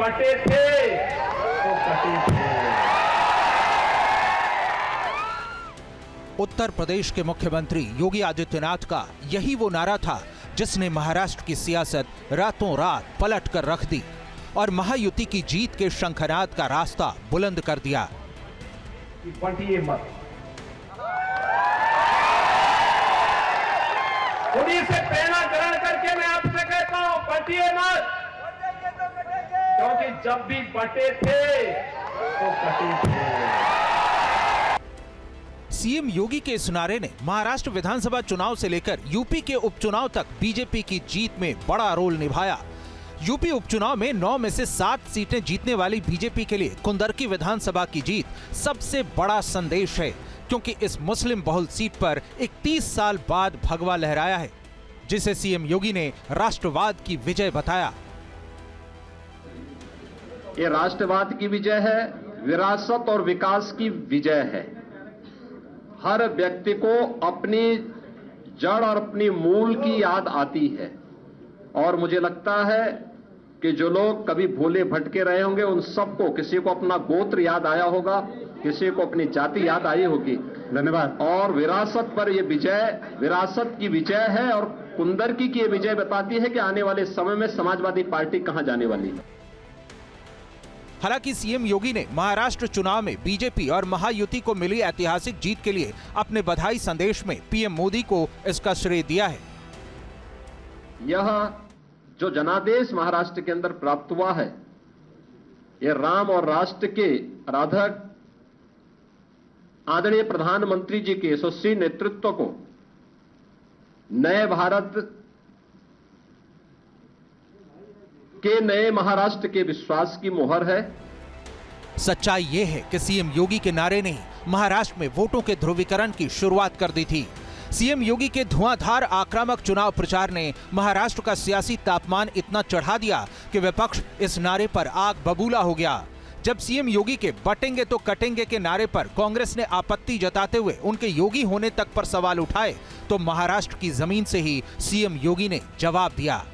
बटे थे तो कटे थे। उत्तर प्रदेश के मुख्यमंत्री योगी आदित्यनाथ का यही वो नारा था जिसने महाराष्ट्र की सियासत रातों रात पलट कर रख दी और महायुति की जीत के शंखनाद का रास्ता बुलंद कर दिया। बंटिए मत, उन्हीं से प्रेरणा ग्रहण करके मैं आपसे कहता हूं, बंटिए मत, क्योंकि जब भी बटे थे तो कटे थे। सीएम योगी के इस नारे ने महाराष्ट्र विधानसभा चुनाव से लेकर यूपी के उपचुनाव तक बीजेपी की जीत में बड़ा रोल निभाया। यूपी उपचुनाव में 9 में से 7 सीटें जीतने वाली बीजेपी के लिए कुंदरकी विधानसभा की जीत सबसे बड़ा संदेश है, क्योंकि इस मुस्लिम बहुल सीट पर 31 साल बाद भगवा लहराया है, जिसे सीएम योगी ने राष्ट्रवाद की विजय बताया। ये राष्ट्रवाद की विजय है, विरासत और विकास की विजय है। हर व्यक्ति को अपनी जड़ और अपनी मूल की याद आती है, और मुझे लगता है कि जो लोग कभी भूले भटके रहे होंगे उन सबको, किसी को अपना गोत्र याद आया होगा, किसी को अपनी जाति याद आई होगी। धन्यवाद। और विरासत पर यह विजय विरासत की विजय है, और कुंदरकी की यह विजय बताती है कि आने वाले समय में समाजवादी पार्टी कहां जाने वाली है। हालांकि सीएम योगी ने महाराष्ट्र चुनाव में बीजेपी और महायुति को मिली ऐतिहासिक जीत के लिए अपने बधाई संदेश में पीएम मोदी को इसका श्रेय दिया है। यह जो जनादेश महाराष्ट्र के अंदर प्राप्त हुआ है, यह राम और राष्ट्र के आराधक आदरणीय प्रधानमंत्री जी के यशस्वी नेतृत्व को नए भारत के नए महाराष्ट्र के विश्वास की मोहर है। सच्चाई ये है कि सीएम योगी के नारे ने ही महाराष्ट्र में वोटों के ध्रुवीकरण की शुरुआत कर दी थी। सीएम योगी के धुआंधार आक्रामक चुनाव प्रचार ने महाराष्ट्र का सियासी तापमान इतना चढ़ा दिया कि विपक्ष इस नारे पर आग बबूला हो गया। जब सीएम योगी के बटेंगे तो कटेंगे के नारे पर कांग्रेस ने आपत्ति जताते हुए उनके योगी होने तक पर सवाल उठाए, तो महाराष्ट्र की जमीन से ही सीएम योगी ने जवाब दिया।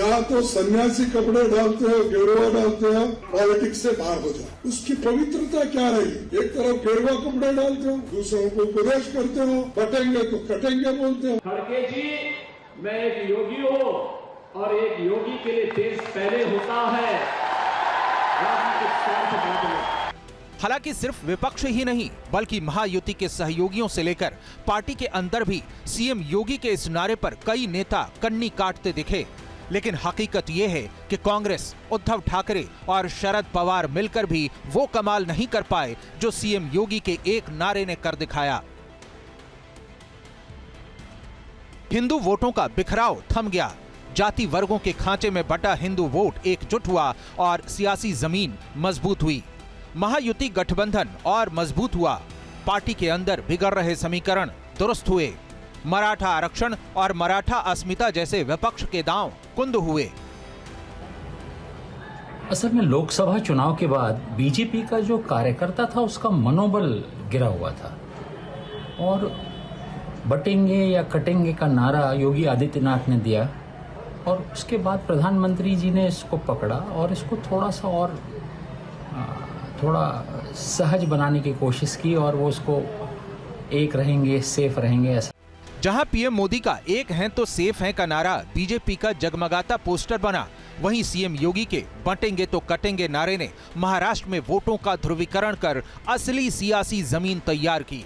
या तो सन्यासी कपड़े डालते हो, गेरुआ डालते हो, पॉलिटिक्स से बाहर हो जाओ। उसकी पवित्रता क्या रही? एक तरफ गेरुआ कपड़े डालते हो, दूसरों को उपदेश करते हो, बटेंगे तो कटेंगे बोलते हो। खड़गे जी, मैं एक योगी हूँ, और एक योगी के लिए देश पहले होता है। हालांकि सिर्फ विपक्ष ही नहीं, बल्कि महायुति के सहयोगियों से लेकर पार्टी के अंदर भी सीएम योगी के इस नारे पर कई नेता कन्नी काटते दिखे। लेकिन हकीकत यह है कि कांग्रेस, उद्धव ठाकरे और शरद पवार मिलकर भी वो कमाल नहीं कर पाए जो सीएम योगी के एक नारे ने कर दिखाया। हिंदू वोटों का बिखराव थम गया, जाति वर्गों के खांचे में बटा हिंदू वोट एकजुट हुआ और सियासी जमीन मजबूत हुई। महायुति गठबंधन और मजबूत हुआ, पार्टी के अंदर बिगड़ रहे समीकरण दुरुस्त हुए, मराठा आरक्षण और मराठा अस्मिता जैसे विपक्ष के दांव कुंद हुए। असल में लोकसभा चुनाव के बाद बीजेपी का जो कार्यकर्ता था उसका मनोबल गिरा हुआ था, और बटेंगे या कटेंगे का नारा योगी आदित्यनाथ ने दिया, और उसके बाद प्रधानमंत्री जी ने इसको पकड़ा और इसको थोड़ा सहज बनाने की कोशिश की, और वो उसको एक रहेंगे सेफ रहेंगे ऐसा। जहां पीएम मोदी का एक हैं तो सेफ हैं का नारा बीजेपी का जगमगाता पोस्टर बना, वहीं सीएम योगी के बटेंगे तो कटेंगे नारे ने महाराष्ट्र में वोटों का ध्रुवीकरण कर असली सियासी जमीन तैयार की।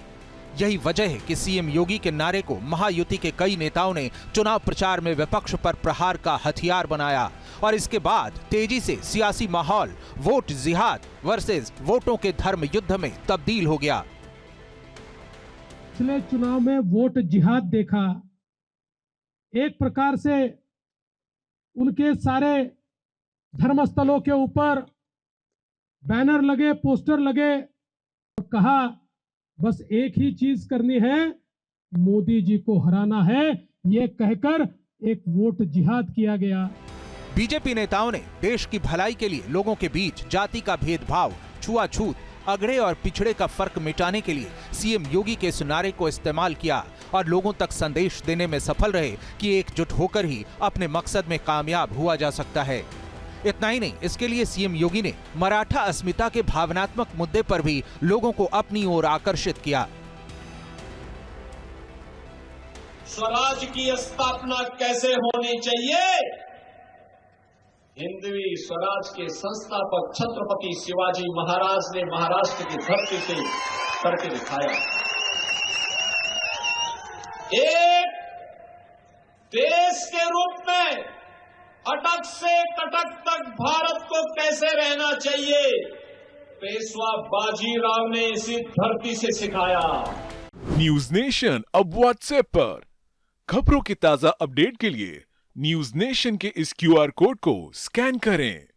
यही वजह है कि सीएम योगी के नारे को महायुति के कई नेताओं ने चुनाव प्रचार में विपक्ष पर प्रहार का हथियार बनाया, और इसके बाद तेजी से सियासी माहौल वोट जिहाद वर्सेस वोटों के धर्म युद्ध में तब्दील हो गया। पिछले चुनाव में वोट जिहाद देखा, एक प्रकार से उनके सारे धर्मस्थलों के ऊपर बैनर लगे, पोस्टर लगे, और कहा बस एक ही चीज करनी है, मोदी जी को हराना है, यह कहकर एक वोट जिहाद किया गया। बीजेपी नेताओं ने देश की भलाई के लिए लोगों के बीच जाति का भेदभाव, छुआछूत, अगड़े और पिछड़े का फर्क मिटाने के लिए सीएम योगी के इस नारे को इस्तेमाल किया और लोगों तक संदेश देने में सफल रहे कि एकजुट होकर ही अपने मकसद में कामयाब हुआ जा सकता है। इतना ही नहीं, इसके लिए सीएम योगी ने मराठा अस्मिता के भावनात्मक मुद्दे पर भी लोगों को अपनी ओर आकर्षित किया। स्वराज की स्थापना कैसे होनी चाहिए? हिंदवी स्वराज के संस्थापक छत्रपति शिवाजी महाराज ने महाराष्ट्र की धरती से करके दिखाया। एक देश के रूप में अटक से कटक तक भारत को कैसे रहना चाहिए, पेशवा बाजीराव ने इसी धरती से सिखाया। न्यूज नेशन अब व्हाट्सएप पर खबरों की ताजा अपडेट के लिए न्यूज नेशन के इस QR कोड को स्कैन करें।